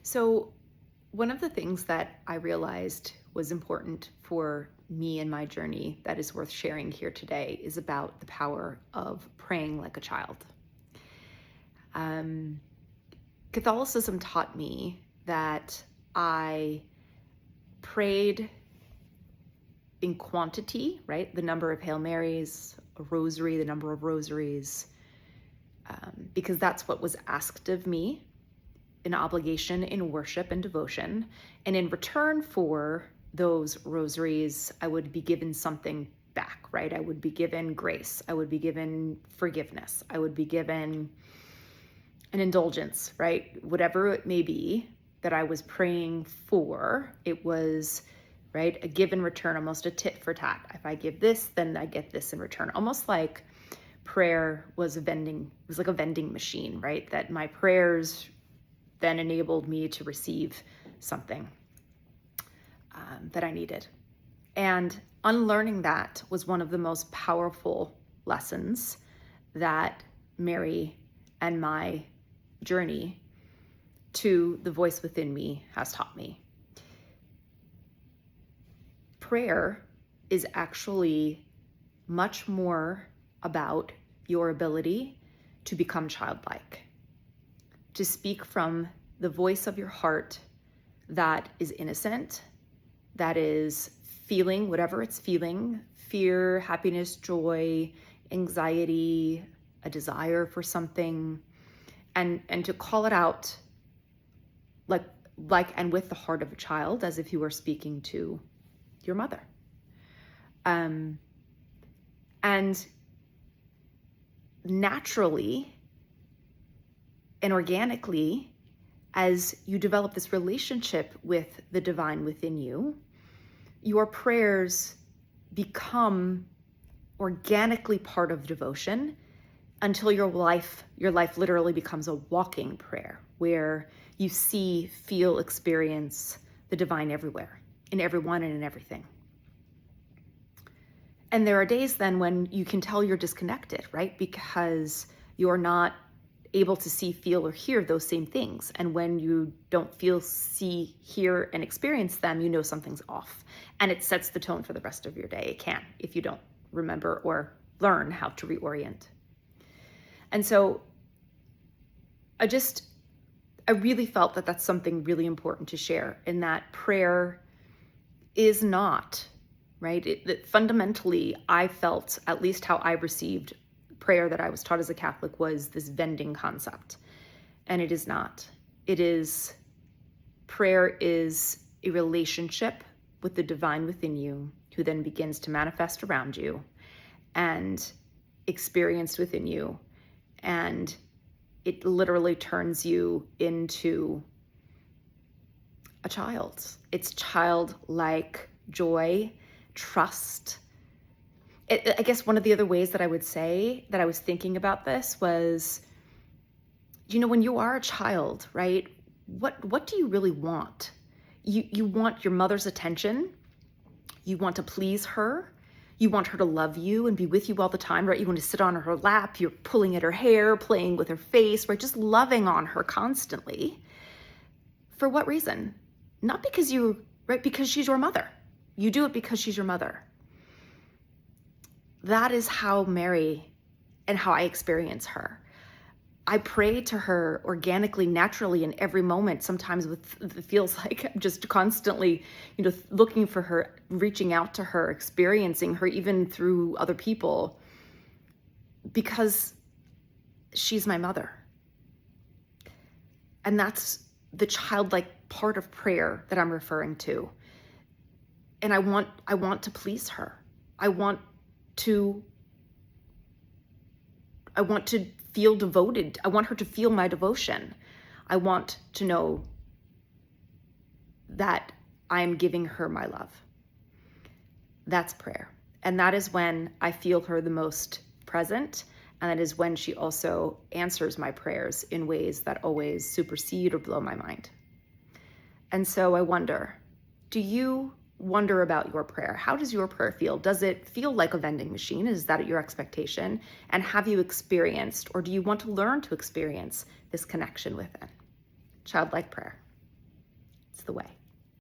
So, one of the things that I realized was important for me in my journey that is worth sharing here today is about the power of praying like a child. Um, Catholicism taught me that I prayed in quantity, right? The number of Hail Marys, a rosary, the number of rosaries, because that's what was asked of me, an obligation in worship and devotion. And in return for those rosaries, I would be given something back, right? I would be given grace. I would be given forgiveness. I would be given an indulgence, right? Whatever it may be that I was praying for, it was, right, a give and return, almost a tit for tat. If I give this, then I get this in return. Almost like prayer was like a vending machine, right? That my prayers then enabled me to receive something that I needed. And unlearning that was one of the most powerful lessons that Mary and my journey to the voice within me has taught me. Prayer is actually much more about your ability to become childlike, to speak from the voice of your heart that is innocent, that is feeling whatever it's feeling, fear, happiness, joy, anxiety, a desire for something, and to call it out like and with the heart of a child, as if you were speaking to your mother. And naturally and organically, as you develop this relationship with the divine within you, your prayers become organically part of devotion until your life literally becomes a walking prayer where you see, feel, experience the divine everywhere, in everyone and in everything. And there are days then when you can tell you're disconnected, right? Because you're not able to see, feel, or hear those same things. And when you don't feel, see, hear, and experience them, you know something's off. And it sets the tone for the rest of your day. It can, if you don't remember or learn how to reorient. And so I really felt that that's something really important to share, in that prayer is not, right? That fundamentally, I felt, at least how I received prayer that I was taught as a Catholic, was this vending concept. And it is not. Prayer is a relationship with the divine within you, who then begins to manifest around you and experienced within you. And it literally turns you into a child. It's childlike joy, trust. I guess one of the other ways that I would say that I was thinking about this was, when you are a child, right? What do you really want? You want your mother's attention. You want to please her. You want her to love you and be with you all the time, right? You want to sit on her lap. You're pulling at her hair, playing with her face, right? Just loving on her constantly. For what reason? Not because because she's your mother. You do it because she's your mother. That is how Mary and how I experience her. I pray to her organically, naturally, in every moment, sometimes it feels like I'm just constantly, looking for her, reaching out to her, experiencing her, even through other people, because she's my mother. And that's the childlike part of prayer that I'm referring to. And I want to please her. I want to feel devoted. I want her to feel my devotion. I want to know that I'm giving her my love. That's prayer. And that is when I feel her the most present. And that is when she also answers my prayers in ways that always supersede or blow my mind. And so I wonder, do you wonder about your prayer? How does your prayer feel? Does it feel like a vending machine? Is that your expectation? And have you experienced, or do you want to learn to experience this connection with it? Childlike prayer. the way.